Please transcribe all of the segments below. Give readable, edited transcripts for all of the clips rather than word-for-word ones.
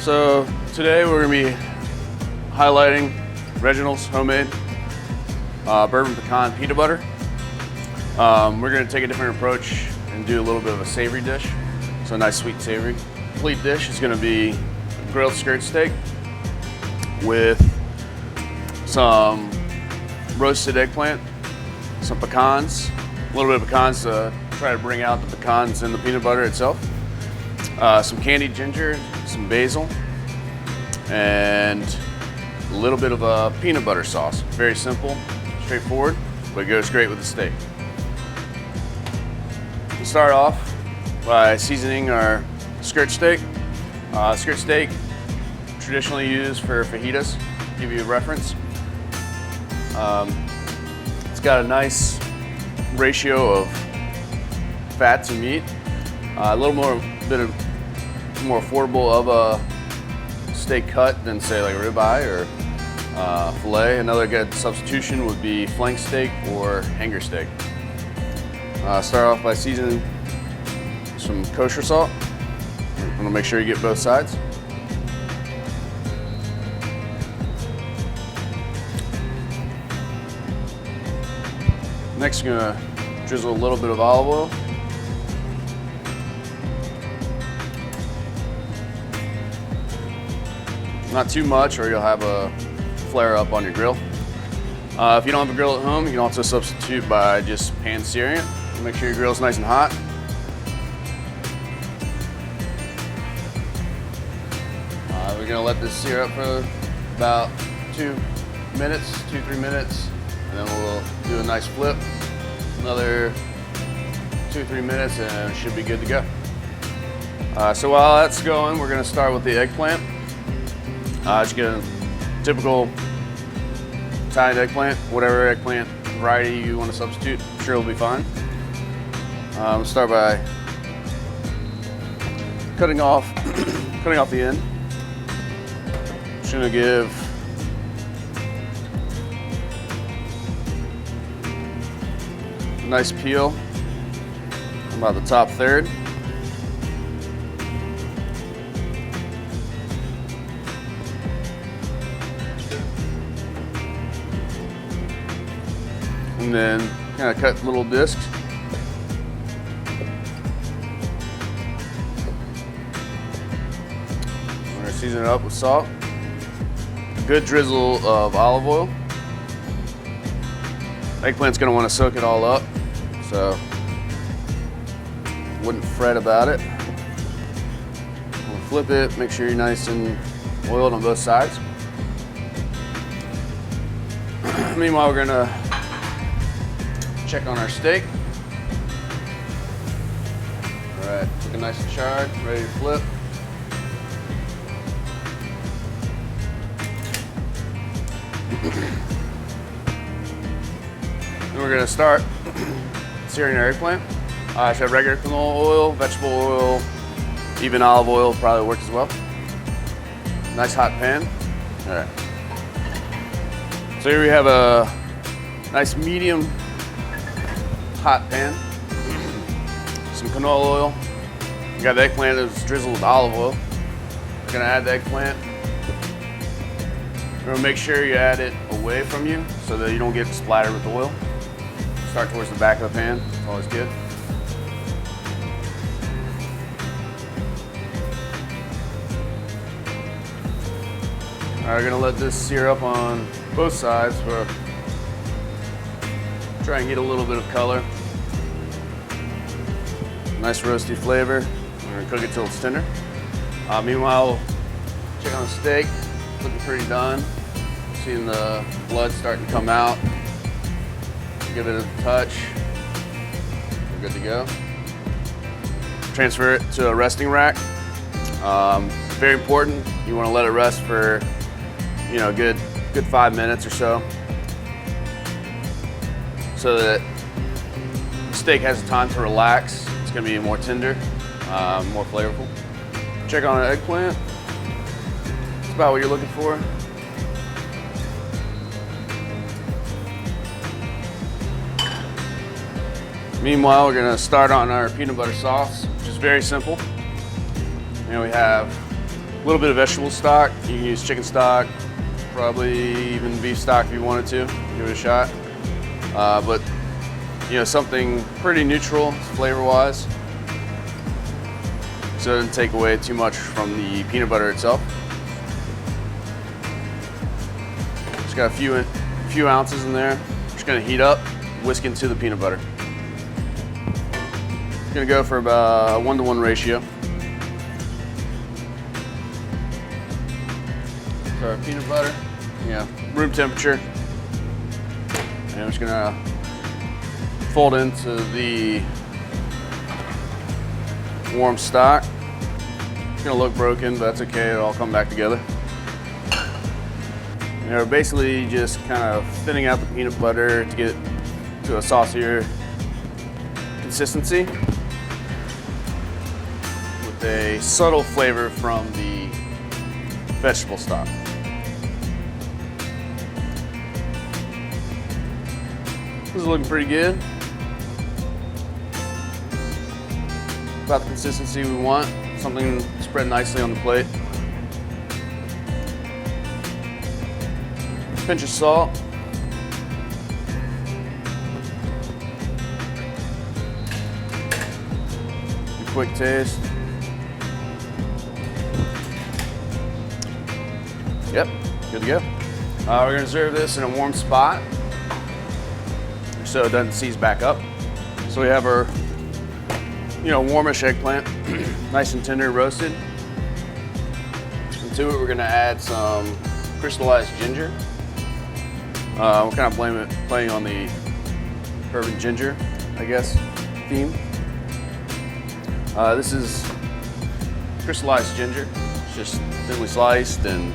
So today we're going to be highlighting Reginald's homemade bourbon pecan peanut butter. We're going to take a different approach and do a little bit of a savory dish. So a nice sweet savory. Complete dish is going to be grilled skirt steak with some roasted eggplant, some pecans, a little bit of pecans to try to bring out the pecans in the peanut butter itself, some candied ginger, some basil, and a little bit of a peanut butter sauce. Very simple, straightforward, but it goes great with the steak. We'll start off by seasoning our skirt steak. Skirt steak, traditionally used for fajitas, to give you a reference. It's got a nice ratio of fat to meat, a little more affordable of a steak cut than say like a ribeye or filet. Another good substitution would be flank steak or hanger steak. Start off by seasoning some kosher salt. I'm gonna make sure you get both sides. Next, you're gonna drizzle a little bit of olive oil. Not too much or you'll have a flare up on your grill. If you don't have a grill at home, you can also substitute by just pan searing it. Make sure your grill's nice and hot. We're gonna let this sear up for about 2, 3 minutes, and then we'll do a nice flip. Another 2, 3 minutes and it should be good to go. So while that's going, we're gonna start with the eggplant. Just get a typical Italian eggplant, whatever eggplant variety you want to substitute, I'm sure it'll be fine. We'll start by cutting off the end. Just gonna give a nice peel about the top third. And then kind of cut little discs. We're gonna season it up with salt. A good drizzle of olive oil. Eggplant's gonna want to soak it all up, so wouldn't fret about it. We'll flip it, make sure you're nice and oiled on both sides. Meanwhile, we're gonna check on our steak. All right, looking nice and charred, ready to flip. Then we're gonna start searing our eggplant. I should have regular canola oil, vegetable oil, even olive oil probably works as well. Nice hot pan. All right. So here we have a nice medium hot pan. Some canola oil. You got the eggplant that's drizzled with olive oil. We're gonna add the eggplant. We're gonna make sure you add it away from you so that you don't get splattered with oil. Start towards the back of the pan, it's always good. All right, we're gonna let this sear up on both sides for try and get a little bit of color. Nice roasty flavor. We're gonna cook it till it's tender. Meanwhile, check on the steak. Looking pretty done. Seeing the blood starting to come out. Give it a touch. We're good to go. Transfer it to a resting rack. Very important. You want to let it rest for, a good 5 minutes or so that the steak has time to relax. It's going to be more tender, more flavorful. Check on an eggplant. It's about what you're looking for. Meanwhile, we're gonna start on our peanut butter sauce, which is very simple. And we have A little bit of vegetable stock. You can use chicken stock, probably even beef stock if you wanted to. Give it a shot. But you know, something pretty neutral flavor-wise, so it doesn't take away too much from the peanut butter itself. Just got a few ounces in there. Just gonna heat up, whisk into the peanut butter. Gonna go for about a 1-to-1 ratio. So our peanut butter, room temperature. And I'm just gonna fold into the warm stock. It's gonna look broken, but that's okay, it'll all come back together. And we're basically just kind of thinning out the peanut butter to get to a saucier consistency with a subtle flavor from the vegetable stock. This is looking pretty good. About the consistency we want. Something spread nicely on the plate. Pinch of salt. A quick taste. Yep, good to go. We're gonna serve this in a warm spot so it doesn't seize back up. So we have our, warmish eggplant, nice and tender roasted. And to it, we're gonna add some crystallized ginger. We're kind of playing on the bourbon ginger, I guess, theme. This is crystallized ginger. It's just thinly sliced and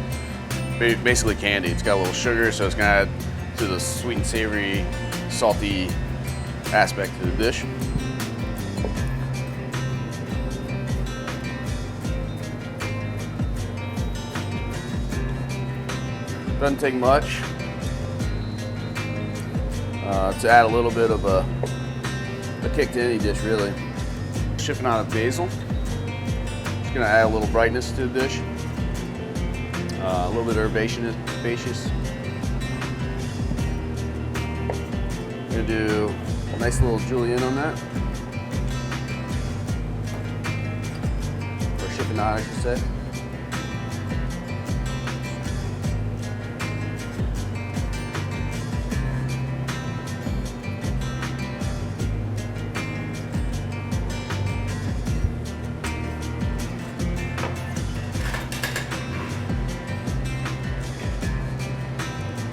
basically candy. It's got a little sugar, so it's gonna add to the sweet and savory, salty aspect to the dish. Doesn't take much to add a little bit of a kick to any dish, really. Shifting out of basil. Just gonna add a little brightness to the dish. A little bit of herbaceous. Gonna do a nice little julienne on that. Or chiffonade, I should say.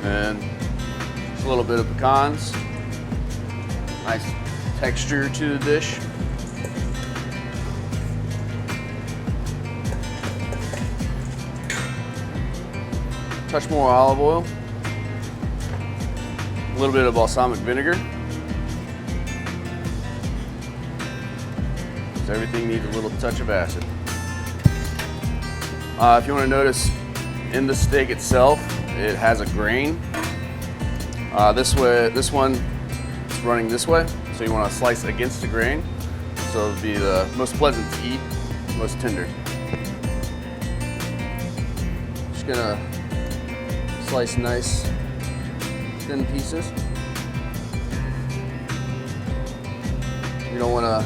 And just a little bit of pecans. Nice texture to the dish. Touch more olive oil. A little bit of balsamic vinegar. So everything needs a little touch of acid. If you want to notice, in the steak itself, it has a grain. This one is running this way, so you want to slice against the grain, so it'll be the most pleasant to eat, most tender. Just gonna slice nice thin pieces. You don't want to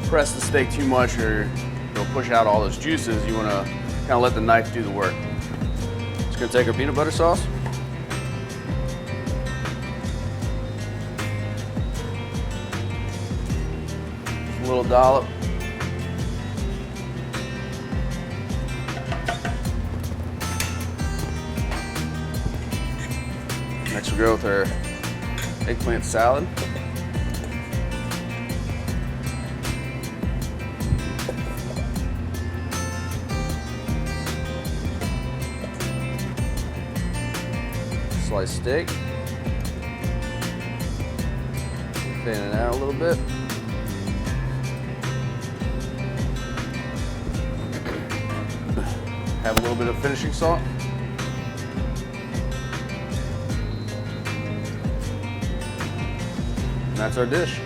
press the steak too much or it'll push out all those juices. You want to kind of let the knife do the work. Just gonna take our peanut butter sauce. A little dollop. Next we'll go with our eggplant salad. Sliced steak. Fan it out a little bit. Have a little bit of finishing salt. And that's our dish.